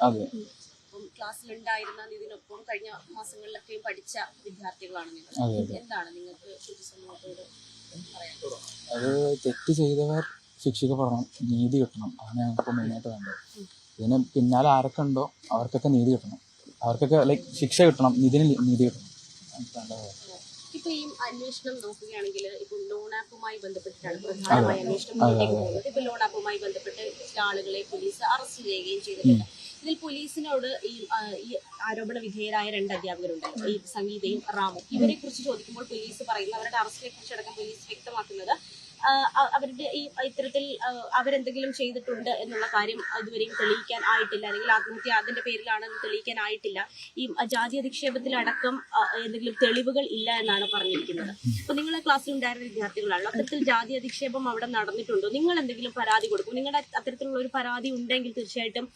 അതെ. ക്ലാസ്സിലുണ്ടായിരുന്ന ഇതിനൊപ്പം കഴിഞ്ഞ മാസങ്ങളിലൊക്കെയും പഠിച്ച വിദ്യാർത്ഥികളാണ് നിങ്ങൾ. എന്താണ് നിങ്ങൾക്ക് പൊതുസമൂഹത്തോട് പറയാനുള്ളത്? അത് തെറ്റ് ചെയ്തവർ ശിക്ഷിക്കപ്പെടണം, നീതി കിട്ടണം. അതാണ് ഞങ്ങൾക്ക് മെയിനായിട്ട് വേണ്ടത്. ഇതിന് പിന്നാലെ ആരൊക്കെ ഉണ്ടോ അവർക്കൊക്കെ നീതി കിട്ടണം, അവർക്കൊക്കെ ശിക്ഷ കിട്ടണം, ഇതിന് നീതി കിട്ടണം. ഇപ്പൊ ഈ അന്വേഷണം നോക്കുകയാണെങ്കിൽ ഇപ്പൊ ലോൺ ആപ്പുമായി ബന്ധപ്പെട്ടിട്ടാണ് പ്രധാനമായി അന്വേഷണം മുന്നോട്ടേക്ക് പോകുന്നത്. ഇപ്പൊ ലോൺ ആപ്പുമായി ബന്ധപ്പെട്ട് ചില ആളുകളെ പോലീസ് അറസ്റ്റ് ചെയ്യുകയും ചെയ്തിട്ടുണ്ട്. ഇതിൽ പോലീസിനോട് ഈ ആരോപണ വിധേയരായ 2 അധ്യാപകരുണ്ട്, ഈ സംഗീതയും റാമും. ഇവരെ കുറിച്ച് ചോദിക്കുമ്പോൾ പോലീസ് പറയുന്നത്, അവരുടെ അറസ്റ്റിനെ കുറിച്ചടക്കം പോലീസ് വ്യക്തമാക്കുന്നത്, അവരുടെ ഈ ഇത്തരത്തിൽ അവരെന്തെങ്കിലും ചെയ്തിട്ടുണ്ട് എന്നുള്ള കാര്യം ഇതുവരെയും തെളിയിക്കാൻ ആയിട്ടില്ല, അല്ലെങ്കിൽ ആത്മഹത്യ അതിന്റെ പേരിലാണെന്ന് തെളിയിക്കാൻ ആയിട്ടില്ല. ഈ ജാതി അധിക്ഷേപത്തിലടക്കം എന്തെങ്കിലും തെളിവുകൾ ഇല്ല എന്നാണ് പറഞ്ഞിരിക്കുന്നത്. അപ്പൊ നിങ്ങളെ ക്ലാസ്സിൽ ഉണ്ടായിരുന്ന വിദ്യാർത്ഥികളാണല്ലോ, അത്തരത്തിൽ ജാതി അധിക്ഷേപം അവിടെ നടന്നിട്ടുണ്ടോ? നിങ്ങൾ എന്തെങ്കിലും പരാതി കൊടുക്കും? നിങ്ങളുടെ അത്തരത്തിലുള്ള ഒരു പരാതി ഉണ്ടെങ്കിൽ തീർച്ചയായിട്ടും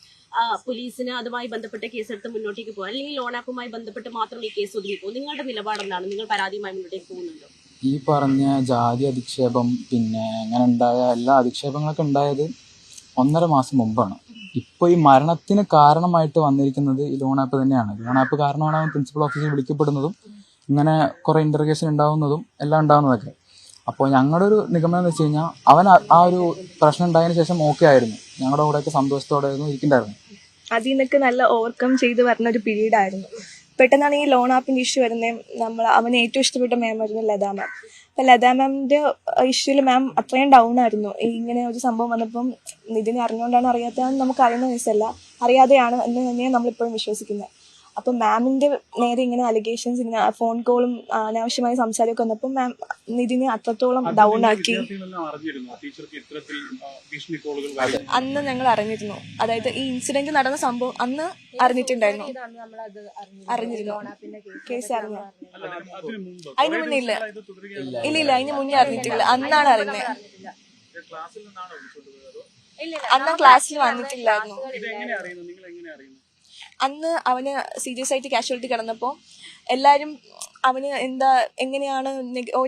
പോലീസിന് അതുമായി ബന്ധപ്പെട്ട കേസെടുത്ത് മുന്നോട്ടേക്ക് പോകാം, അല്ലെങ്കിൽ ലോൺ ആപ്പുമായി ബന്ധപ്പെട്ട് മാത്രം ഈ കേസ് ഒതുങ്ങി പോകും. നിങ്ങളുടെ നിലപാടെന്താണ്? നിങ്ങൾ പരാതിയുമായി മുന്നോട്ടേക്ക് പോകുന്നുണ്ടോ? ഈ പറഞ്ഞ ജാതി അധിക്ഷേപം, പിന്നെ അങ്ങനെ ഉണ്ടായ എല്ലാ അധിക്ഷേപങ്ങളൊക്കെ ഉണ്ടായത് 1.5 മാസം മുമ്പാണ്. ഇപ്പോൾ ഈ മരണത്തിന് കാരണമായിട്ട് വന്നിരിക്കുന്നത് ഈ ലോൺ ആപ്പ് തന്നെയാണ്. ലോൺ ആപ്പ് കാരണമാണ് അവൻ പ്രിൻസിപ്പൽ ഓഫീസിൽ വിളിക്കപ്പെടുന്നതും ഇങ്ങനെ കുറേ ഇൻ്റർഗേഷൻ ഉണ്ടാവുന്നതും എല്ലാം ഉണ്ടാവുന്നതൊക്കെ. അപ്പോൾ ഞങ്ങളുടെ ഒരു നിഗമനം എന്ന് വെച്ച് കഴിഞ്ഞാൽ അവൻ ആ ഒരു പ്രശ്നം ഉണ്ടായതിനു ശേഷം ഓക്കെ ആയിരുന്നു, ഞങ്ങളുടെ കൂടെയൊക്കെ സന്തോഷത്തോടെ ആയിരുന്നു ഇരിക്കുന്നുണ്ടായിരുന്നു. അതിൽ നിന്നൊക്കെ നല്ല ഓവർകം ചെയ്ത് വരുന്ന ഒരു പീരീഡ് ആയിരുന്നു. പെട്ടെന്നാണ് ഈ ലോൺ ആപ്പിൻ്റെ ഇഷ്യൂ വരുന്നത്. അവന് ഏറ്റവും ഇഷ്ടപ്പെട്ട മാമായിരുന്നു ലതാ മാം. അപ്പം ലതാ മാമിൻ്റെ ഇഷ്യൂവിൽ മാം അത്രയും ഡൗൺ ആയിരുന്നു. ഇങ്ങനെ ഒരു സംഭവം വന്നപ്പം ഇതിനെ അറിഞ്ഞുകൊണ്ടാണ് അറിയാത്തതെന്ന് നമുക്ക് അറിയുന്ന കേസല്ല, അറിയാതെയാണ് എന്ന് തന്നെയാണ് നമ്മളിപ്പോഴും വിശ്വസിക്കുന്നത്. അപ്പം മാമിൻ്റെ നേരെ ഇങ്ങനെ അലിഗേഷൻസ്, ഇങ്ങനെ ഫോൺ കോളും അനാവശ്യമായ സംസാരമൊക്കെ വന്നപ്പോൾ മാം നിതിനെ അത്രത്തോളം ഡൗൺ ആക്കി. അന്ന് ഞങ്ങൾ അറിഞ്ഞിരുന്നു, അതായത് ഈ ഇൻസിഡന്റ് നടന്ന സംഭവം അന്ന് അറിഞ്ഞിട്ടുണ്ടായിരുന്നു. കേസ് അറിഞ്ഞു. അതിന് മുന്നേ ഇല്ല, അതിന് മുന്നേ അറിഞ്ഞിട്ടില്ല. അന്നാണ് അറിഞ്ഞത്. അന്ന് ക്ലാസ്സിൽ വന്നിട്ടില്ലായിരുന്നു. അന്ന് അവന് സീരിയസ് ആയിട്ട് കാഷ്വാലിറ്റി കിടന്നപ്പോൾ എല്ലാവരും അവന് എങ്ങനെയാണ്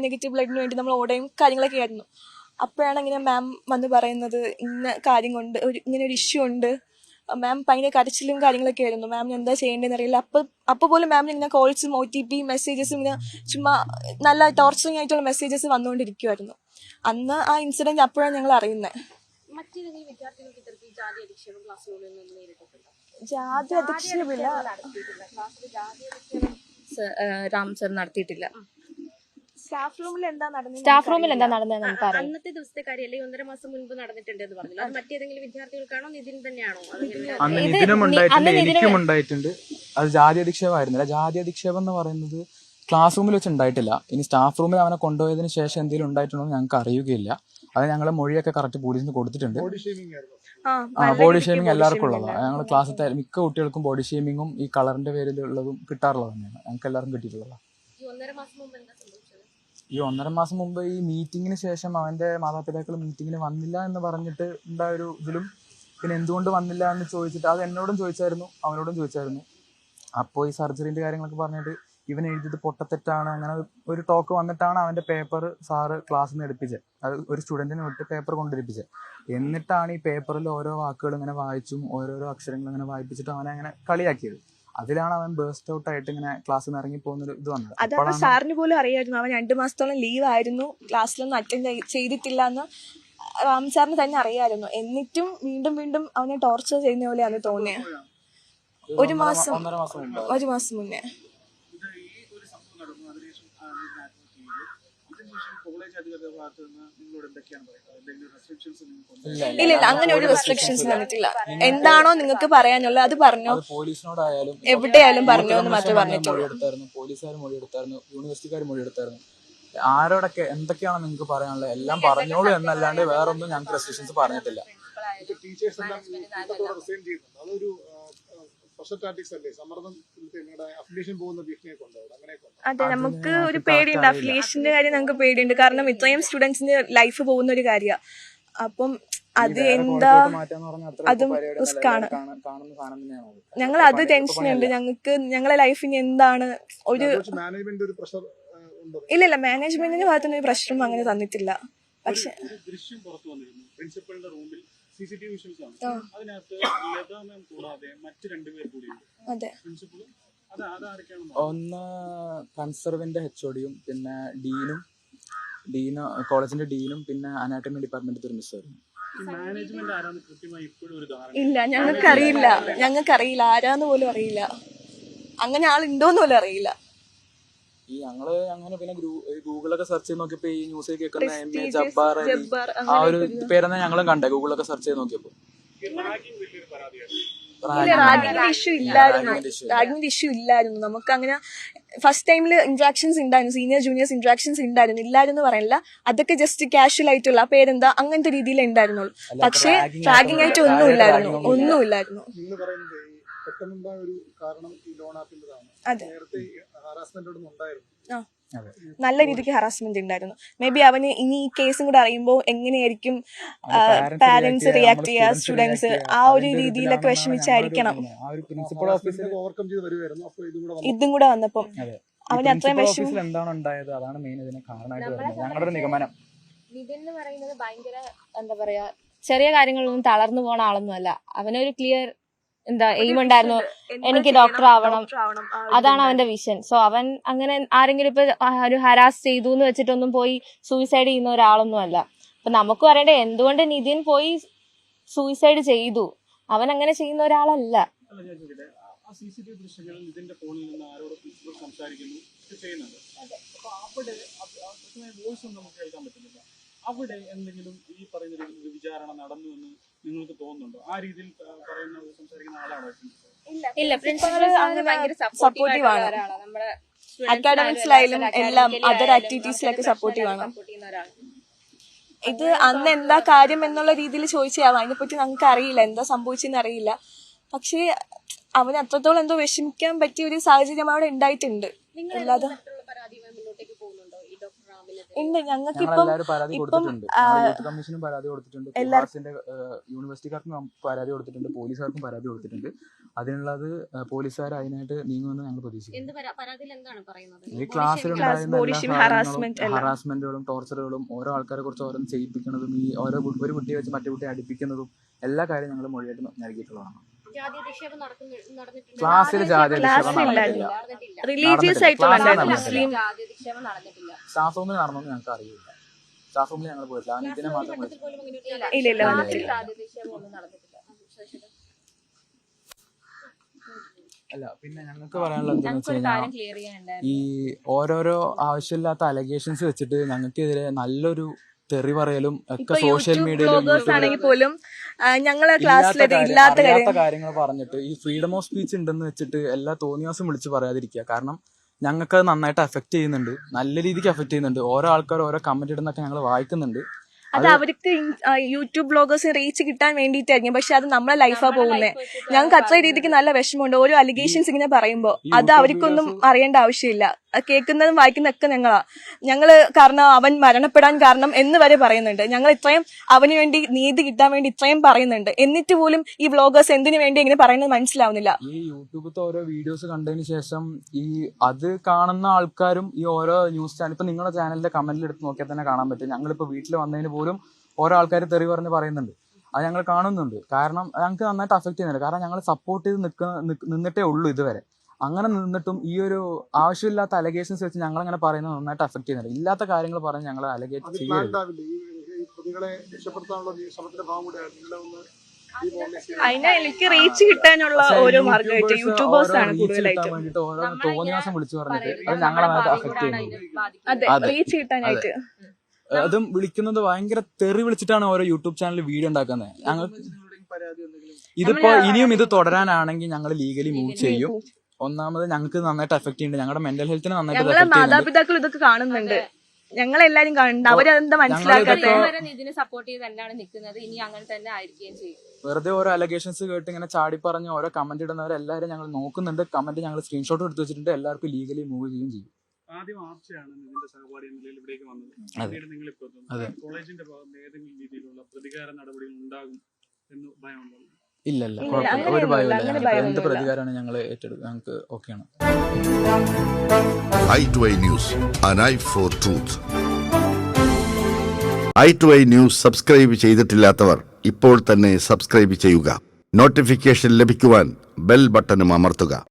നെഗറ്റീവ് ബ്ലഡിന് വേണ്ടി നമ്മൾ ഓടയും കാര്യങ്ങളൊക്കെ ആയിരുന്നു. അപ്പോഴാണ് ഇങ്ങനെ മാം വന്ന് പറയുന്നത്, ഇന്ന കാര്യം കൊണ്ട് ഇങ്ങനെ ഒരു ഇഷ്യൂ ഉണ്ട്. മാം ഭയങ്കര കരച്ചിലും കാര്യങ്ങളൊക്കെ ആയിരുന്നു. മാമിന് എന്താ ചെയ്യേണ്ടതെന്ന് അറിയില്ല. അപ്പോൾ പോലും മാമിന് ഇങ്ങനെ കോൾസും OTP മെസ്സേജസും ഇങ്ങനെ ചുമ്മാ നല്ല ടോർച്ചറിങ് ആയിട്ടുള്ള മെസ്സേജസ് വന്നുകൊണ്ടിരിക്കുമായിരുന്നു. അന്ന് ആ ഇൻസിഡന്റ് അപ്പോഴാണ് ഞങ്ങൾ അറിയുന്നത്. ജാതി അധിക്ഷേപമില്ല, രാം സർ നടത്തിയിട്ടില്ല. സ്റ്റാഫ് റൂമിൽ എന്താ നടന്നത് അന്നത്തെ ദിവസത്തെ കാര്യമല്ലേ 1.5 മാസം മുൻപ് നടന്നിട്ടുണ്ട് എന്ന് പറഞ്ഞു. അത് മറ്റേതെങ്കിലും വിദ്യാർത്ഥികൾക്കാണോ നിതിൻ തന്നെയാണോ? എനിക്കും ഉണ്ടായിട്ടുണ്ട്. അത് ജാതി അധിക്ഷേപമായിരുന്നില്ല. ജാതി അധിക്ഷേപം എന്ന് പറയുന്നത് ക്ലാസ് റൂമിൽ വെച്ച് ഉണ്ടായിട്ടില്ല. ഇനി സ്റ്റാഫ് റൂമിൽ അവനെ കൊണ്ടുപോയതിന് ശേഷം എന്തെങ്കിലും ഉണ്ടായിട്ടുണ്ടോ എന്ന് ഞങ്ങൾക്ക് അറിയുകയില്ല. അത് ഞങ്ങളെ മൊഴിയൊക്കെ കറക്റ്റ് പോലീസിന് കൊടുത്തിട്ടുണ്ട്. ബോഡി ഷേമിങ് എല്ലാവർക്കും ഉള്ളതാണ്. ഞങ്ങൾ ക്ലാസ്സിലത്തെ മിക്ക കുട്ടികൾക്കും ബോഡി ഷേമിങ്ങും ഈ കളറിന്റെ പേരിലുള്ളതും കിട്ടാറുള്ളത് തന്നെയാണ്. ഞങ്ങൾക്ക് എല്ലാവർക്കും കിട്ടിയിട്ടുള്ളതാണ്. ഈ 1.5 മാസം മുമ്പ് ഈ മീറ്റിങ്ങിന് ശേഷം അവന്റെ മാതാപിതാക്കൾ മീറ്റിങ്ങിന് വന്നില്ല എന്ന് പറഞ്ഞിട്ട് ഉണ്ടായൊരു ഇതിലും, പിന്നെ എന്തുകൊണ്ട് വന്നില്ല എന്ന് ചോദിച്ചിട്ട് അത് എന്നോടും ചോദിച്ചായിരുന്നു, അവനോടും ചോദിച്ചായിരുന്നു. അപ്പോൾ ഈ സർജറിന്റെ കാര്യങ്ങളൊക്കെ പറഞ്ഞിട്ട് ഇവൻ എഴുതിയത് പൊട്ടത്തെറ്റാണ്, അങ്ങനെ ഒരു ടോക്ക് വന്നിട്ടാണ് അവന്റെ പേപ്പർ സാറ് ക്ലാസ്സിൽ നിന്ന് എടുപ്പിച്ചത്. അത് ഒരു സ്റ്റുഡന്റിന് വിട്ട് പേപ്പർ കൊണ്ടിരിപ്പിച്ചത്. എന്നിട്ടാണ് ഈ പേപ്പറിൽ ഓരോ വാക്കുകൾ ഇങ്ങനെ വായിച്ചും ഓരോരോ അക്ഷരങ്ങൾ ഇങ്ങനെ വായിപ്പിച്ചിട്ട് അവനെ അങ്ങനെ കളിയാക്കിയത്. അതിലാണ് അവൻ ബേസ്റ്റ് ഔട്ട് ആയിട്ട് ഇങ്ങനെ ക്ലാസ്സിൽ നിന്ന് ഇറങ്ങി പോകുന്നൊരു ഇത് വന്നത്. അതപ്പോൾ സാറിന് പോലും അറിയായിരുന്നു അവൻ 2 മാസത്തോളം ലീവ് ആയിരുന്നു, ക്ലാസ്സിലൊന്നും അറ്റൻഡ് ചെയ്തിട്ടില്ല എന്ന് റാം സാറിന് തന്നെ അറിയാമായിരുന്നു. എന്നിട്ടും വീണ്ടും വീണ്ടും അവനെ ടോർച്ചർ ചെയ്യുന്ന പോലെയാണ് തോന്നിയത്. 1 മാസം മുന്നേ ഇല്ല, അങ്ങനെ ഒരു റെസ്ട്രിക്ഷൻസ് വന്നിട്ടില്ല. എന്താണോ നിങ്ങൾക്ക് പറയാനുള്ളത് അത് പറഞ്ഞോ, പോലീസിനോടായാലും എവിടെയായാലും പറഞ്ഞോ എന്ന് മാത്രമേ പറഞ്ഞിട്ടുള്ളൂ. പോലീസുകാർ മൊഴിയെടുത്തായിരുന്നു, യൂണിവേഴ്സിറ്റിക്കാർ മൊഴിയെടുത്തായിരുന്നു. ആരോടൊക്കെ എന്തൊക്കെയാണ് നിങ്ങൾക്ക് പറയാനുള്ളത് എല്ലാം പറഞ്ഞോളൂ എന്നല്ലാണ്ട് വേറൊന്നും ഞങ്ങൾക്ക് റെസ്ട്രിക്ഷൻസ് പറഞ്ഞിട്ടില്ല. അതെ, നമുക്ക് ഒരു പേടിയുണ്ട്. അഫിലിയേഷന്റെ കാര്യം നമുക്ക് പേടിയുണ്ട്. കാരണം ഇത്രയും സ്റ്റുഡൻസിന്റെ ലൈഫ് പോകുന്ന ഒരു കാര്യമാണ്. അപ്പം അത് എന്താ, അതും റിസ്ക് ആണ്. ഞങ്ങൾ അത് ടെൻഷനുണ്ട്. ഞങ്ങൾക്ക് ഞങ്ങളെ ലൈഫിന് എന്താണ് ഒരു ഇല്ല മാനേജ്മെന്റിന്റെ ഭാഗത്തുനിന്ന് ഒരു പ്രശ്നം അങ്ങനെ തന്നിട്ടില്ല. പക്ഷെ CCTV വിഷ്വൽസ് ആണ്. അതിനകത്ത് ലത മാം കൂടാതെ മറ്റ് 2 പേർ കൂടിയുണ്ട്. അതെ. പ്രിൻസിപ്പളും അതാരൊക്കെയാണ്? ഒന്ന് കൺസർവിന്റെ HODയും പിന്നെ കോളേജിന്റെ ഡീനും പിന്നെ അനാട്ടമി ഡിപ്പാർട്ട്മെന്റ് ഒരു മിസ്സായിരുന്നു. മാനേജ്മെന്റ് ആരാന്ന് കൃത്യമായി ഇപ്പോഴും ഒരു ധാരണ ഇല്ല, ഞങ്ങൾക്കറിയില്ല ആരാന്ന് പോലും അറിയില്ല. അങ്ങനെ ആളുണ്ടോന്ന് പോലും അറിയില്ല. ഈ ഞങ്ങള് അങ്ങനെ പിന്നെ ഗൂഗിളൊക്കെ സെർച്ച് ചെയ്ത് നോക്കിയപ്പോ ഈ ന്യൂസിൽ കേൾക്കുന്ന MA ജബ്ബാർ അലി ആ ഒരു പേരെന്നെ ഞങ്ങളും കണ്ടേ ഗൂഗിളൊക്കെ സെർച്ച് ചെയ്ത് നോക്കിയപ്പോ. വലിയൊരു പരാതിയായിരുന്നു. റാഗിങ്ങിന്റെ ഇഷ്യൂ ഇല്ലായിരുന്നു. നമുക്ക് അങ്ങനെ ഫസ്റ്റ് ടൈമിൽ ഇന്ററാക്ഷൻസ് ഉണ്ടായിരുന്നു, സീനിയർ ജൂനിയേഴ്സ് ഇന്ററാക്ഷൻസ് ഉണ്ടായിരുന്നു. ഇല്ലായിരുന്നു പറയില്ല, അതൊക്കെ ജസ്റ്റ് കാഷ്വൽ ആയിട്ടുള്ള പേരെന്താ അങ്ങനത്തെ രീതിയിൽ ഉണ്ടായിരുന്നുള്ളൂ. പക്ഷേ റാഗിങ് ആയിട്ട് ഒന്നുമില്ലായിരുന്നു. നിങ്ങൾ പറയുന്നത് പെട്ടെന്നുണ്ടായ ഒരു കാരണം ഈ ലോൺ ആപ്പിൻ്റെതാണ്. നേരത്തെ ഹറാസ്മെന്റ് ഒന്നും ഉണ്ടായിരുന്നു. നല്ല രീതിക്ക് ഹറാസ്മെന്റ് ഉണ്ടായിരുന്നു. മേ ബി അവന് ഇനി ഈ കേസും കൂടെ അറിയുമ്പോൾ എങ്ങനെയായിരിക്കും പാരന്റ്സ് റിയാക്ട് ചെയ്യുക, സ്റ്റുഡൻസ് ആ ഒരു രീതിയിലൊക്കെ വിഷമിച്ചായിരിക്കണം ഇതും കൂടെ വന്നപ്പം അവന് അത്രയും വിഷമം. എന്താണ് ഉണ്ടായത് അതാണ് മെയിൻ ഇതിന് കാരണമായിട്ട് വരുന്നത് ഞങ്ങളുടെ ഒരു നിഗമനം. നിതിൻ എന്ന് പറയുന്നത് ഭയങ്കര എന്താ പറയാ, ചെറിയ കാര്യങ്ങളൊന്നും തളർന്നു പോണ ആളൊന്നും അല്ല. അവനൊരു ക്ലിയർ എയിം ഉണ്ടായിരുന്നു, എനിക്ക് ഡോക്ടർ ആവണം, അതാണ് അവന്റെ വിഷൻ. സോ അവൻ അങ്ങനെ ആരെങ്കിലും ഇപ്പൊ ഒരു ഹരാസ് ചെയ്തു എന്ന് വെച്ചിട്ടൊന്നും പോയി സൂയിസൈഡ് ചെയ്യുന്ന ഒരാളൊന്നും അല്ല. അപ്പൊ നമുക്ക് പറയണ്ടേ എന്തുകൊണ്ട് നിതിൻ പോയി സൂയിസൈഡ് ചെയ്തു, അവൻ അങ്ങനെ ചെയ്യുന്ന ഒരാളല്ല. CCTV ദൃശ്യങ്ങളിൽ ഇതിന്റെ ഫോണിൽ നിന്ന് ആരോട് പ്രിൻസിപ്പൽ സംസാരിക്കുന്നു ചെയ്യുന്നുണ്ട്. അവിടെ വോയിസ് ഒന്നും നമുക്ക് കേൾക്കാൻ പറ്റുന്നില്ല. അവിടെ എന്തെങ്കിലും ഈ പറയുന്ന രീതിയിൽ വിചാരണ നടന്നു എന്ന് നിങ്ങൾക്ക് തോന്നുന്നുണ്ടോ? ആ രീതിയിൽ സംസാരിക്കുന്ന ആളാണോ? ഇല്ല, പ്രിൻസിപ്പൽ ഭയങ്കര സപ്പോർട്ടീവ് ആണ്. നമ്മുടെ അക്കാഡമിക്സിലായാലും എല്ലാം അതർ ആക്ടിവിറ്റീസിലൊക്കെ സപ്പോർട്ടീവ് ആണ്. ഇത് അന്ന് എന്താ കാര്യം എന്നുള്ള രീതിയിൽ ചോദിച്ചാവും, അതിനെപ്പറ്റി ഞങ്ങൾക്ക് അറിയില്ല, എന്താ സംഭവിച്ചെന്ന് അറിയില്ല. പക്ഷേ അവന് അത്രത്തോളം എന്തോ വിഷമിക്കാൻ പറ്റിയ ഒരു സാഹചര്യം അവിടെ ഉണ്ടായിട്ടുണ്ട്. അല്ലാതെ ഉണ്ട്, ഞങ്ങൾക്കിപ്പം കമ്മീഷനും പരാതി കൊടുത്തിട്ടുണ്ട്, യൂണിവേഴ്സിറ്റിക്കാർക്കും പരാതി കൊടുത്തിട്ടുണ്ട്, പോലീസുകാർക്കും പരാതി കൊടുത്തിട്ടുണ്ട്. അതിനുള്ളത് പോലീസുകാർ അതിനായിട്ട് നീങ്ങുമെന്ന് ഞങ്ങൾ പ്രതീക്ഷിക്കുന്നു. ഈ ക്ലാസ്സിലുണ്ടായിരുന്ന ഹറാസ്മെന്റുകളും ടോർച്ചറുകളും ഓരോ ആൾക്കാരെ കുറിച്ച് ഓരോന്ന് ചെയ്യിപ്പിക്കുന്നതും ഈ ഓരോ ഒരു കുട്ടിയെ വെച്ച് മറ്റു കുട്ടിയെ അടിപ്പിക്കുന്നതും എല്ലാ കാര്യം ഞങ്ങൾ മൊഴിയായിട്ട് നൽകിയിട്ടുള്ളതാണ്. ക്ലാസ്സിൽ ജാതി റിലീജിയസ് ആയിട്ടുള്ള മുസ്ലിം സ്റ്റാഫ് റൂമിൽ നടന്നു ഞങ്ങൾക്ക് അറിയില്ല. സ്റ്റാഫ് റൂമിൽ ഞങ്ങൾ പോയിട്ടില്ല. ഇതിനെ മാത്രം അല്ല. പിന്നെ ഞങ്ങൾക്ക് പറയാനുള്ളത് എന്താണെന്ന് വെച്ച് കഴിഞ്ഞാൽ ഈ ഓരോരോ ആവശ്യമില്ലാത്ത അലഗേഷൻസ് വെച്ചിട്ട് ഞങ്ങൾക്കെതിരെ നല്ലൊരു തെറി പറയലും ഒക്കെ സോഷ്യൽ മീഡിയയിൽ പോലും ഞങ്ങളെ ക്ലാസ്സിൽ ഇല്ലാത്ത കാര്യങ്ങൾ പറഞ്ഞിട്ട് ഈ ഫ്രീഡം ഓഫ് സ്പീച്ച് ഉണ്ടെന്ന് വെച്ചിട്ട് എല്ലാ തോന്നിയാസം വിളിച്ച് പറയാതിരിക്കുക. കാരണം ഞങ്ങൾക്ക് അത് നന്നായിട്ട് എഫക്ട് ചെയ്യുന്നുണ്ട്, നല്ല രീതിക്ക് എഫക്ട് ചെയ്യുന്നുണ്ട്. ഓരോ ആൾക്കാർ ഓരോ കമന്റ് ഇടുന്നൊക്കെ ഞങ്ങൾ വായിക്കുന്നുണ്ട്. അത് അവർക്ക് യൂട്യൂബ് ബ്ലോഗേഴ്സ് റീച്ച് കിട്ടാൻ വേണ്ടിയിട്ടായിരിക്കും, പക്ഷെ അത് നമ്മളെ ലൈഫാ പോകുന്നത്. ഞങ്ങൾക്ക് അത്ര രീതിക്ക് നല്ല വിഷമമുണ്ട് ഓരോ അലിഗേഷൻസ് ഇങ്ങനെ പറയുമ്പോൾ. അത് അവർക്കൊന്നും അറിയേണ്ട ആവശ്യമില്ല, കേൾക്കുന്നതും വായിക്കുന്നതൊക്കെ ഞങ്ങള് കാരണം അവൻ മരണപ്പെടാൻ കാരണം എന്ന് വരെ പറയുന്നുണ്ട്. ഞങ്ങൾ ഇത്രയും അവന് വേണ്ടി നീതി കിട്ടാൻ വേണ്ടി ഇത്രയും പറയുന്നുണ്ട്, എന്നിട്ട് പോലും ഈ വ്ളോഗേഴ്സ് എന്തിനു വേണ്ടി ഇങ്ങനെ പറയുന്നത് മനസ്സിലാവുന്നില്ല. ഈ യൂട്യൂബിലത്തെ ഓരോ വീഡിയോസ് കണ്ടതിന് ശേഷം ഈ അത് കാണുന്ന ആൾക്കാരും ഈ ഓരോ ന്യൂസ് ചാനൽ ഇപ്പൊ നിങ്ങളുടെ ചാനലിന്റെ കമന്റിൽ എടുത്ത് നോക്കിയാൽ തന്നെ കാണാൻ പറ്റും. ഞങ്ങളിപ്പോ വീട്ടിൽ വന്നതിന് പോലും ഓരോ ആൾക്കാർ തെറി പറഞ്ഞ് പറയുന്നുണ്ട്. അത് ഞങ്ങൾ കാണുന്നുണ്ട്. കാരണം ഞങ്ങൾക്ക് നന്നായിട്ട് അഫക്ട് ചെയ്യുന്നുണ്ട്. കാരണം ഞങ്ങൾ സപ്പോർട്ട് ചെയ്ത് നിന്നിട്ടേ ഉള്ളൂ ഇതുവരെ. അങ്ങനെ നിന്നിട്ടും ഈ ഒരു ആവശ്യമില്ലാത്ത അലഗേഷൻസ് വെച്ച് ഞങ്ങൾ അങ്ങനെ പറയുന്നത് നന്നായിട്ട് അഫക്ട് ചെയ്യുന്നുണ്ട്. ഇല്ലാത്ത കാര്യങ്ങൾ പറഞ്ഞ് ഞങ്ങൾ അലഗേറ്റ് ചെയ്യരുത്. അതിന് എനിക്ക് റീച്ച് കിട്ടാനുള്ള ഓരോ മാർഗമായിട്ട് യൂട്യൂബേഴ്സ് ആണ് കൂടുതലായിട്ട് ഓരോ തോന്നിയാസം വിളിച്ചു പറഞ്ഞിട്ട് അത് ഞങ്ങളെ അഫക്ട് ചെയ്യുന്നത്. അതെ, റീച്ച് കിട്ടാനായിട്ട് അതും വിളിക്കുന്നത് ഭയങ്കര തെറി വിളിച്ചിട്ടാണ് ഓരോ യൂട്യൂബ് ചാനലിൽ വീഡിയോ ഉണ്ടാക്കുന്നത്. ഞങ്ങൾക്ക് ഇതിപ്പോ ഇനിയും ഇത് തുടരാനാണെങ്കിൽ ഞങ്ങൾ ലീഗലി മൂവ് ചെയ്യും. ഒന്നാമത് ഞങ്ങൾക്ക് നന്നായിട്ട് എഫക്ട് ചെയ്യുന്നുണ്ട്, ഞങ്ങളുടെ മെന്റൽ ഹെൽത്തിന് നന്നായിട്ട് ഞങ്ങളെ മാതാപിതാക്കൾ ഇതൊക്കെ കാണുന്നുണ്ട്, ഞങ്ങളെല്ലാരും കാണുന്നുണ്ട്. അവരെന്താ മനസ്സിലാക്കാത്തത്? ഇതിനെ സപ്പോർട്ട് ചെയ്ത് തന്നെയാണ് നിൽക്കുന്നത്, ഇനി അങ്ങനെ തന്നെ ആയിരിക്കുകയും ചെയ്യും. വെറുതെ ഓരോ അലഗേഷൻസ് കേട്ട് ഇങ്ങനെ ചാടി പറഞ്ഞ് ഓരോ കമന്റ് ഇടുന്നവരെല്ലാവരും ഞങ്ങൾ നോക്കുന്നുണ്ട്. കമന്റ് ഞങ്ങൾ സ്ക്രീൻഷോട്ട് എടുത്ത് വെച്ചിട്ടുണ്ട്. എല്ലാവർക്കും ലീഗലി മൂവ് ചെയ്യുകയും ചെയ്യും. ആദ്യം ആർച്ചയാണ് ഇതിന്റെ സഹപാഠി എന്ന നിലയിൽ ഇവിടേക്ക് വന്നത്. നിങ്ങളിപ്പോ കോളേജിന്റെ ഭാഗത്ത് ഏതെങ്കിലും രീതിയിലുള്ള പ്രതികാര നടപടികൾ ഉണ്ടാകും എന്ന് ഭയമുണ്ടോ? ഇല്ല, ഒരു ഭയമില്ല. എന്ത് പ്രതികാരമാണ് ഞങ്ങൾ ഏറ്റെടുക്കുക, ഞങ്ങൾക്ക് ഓക്കെയാണ്. i2i News, an eye for truth. i2i News subscribe ചെയ്തിട്ടില്ലാത്തവർ ഇപ്പോൾ തന്നെ സബ്സ്ക്രൈബ് ചെയ്യുക. നോട്ടിഫിക്കേഷൻ ലഭിക്കുവാൻ ബെൽ ബട്ടണും അമർത്തുക.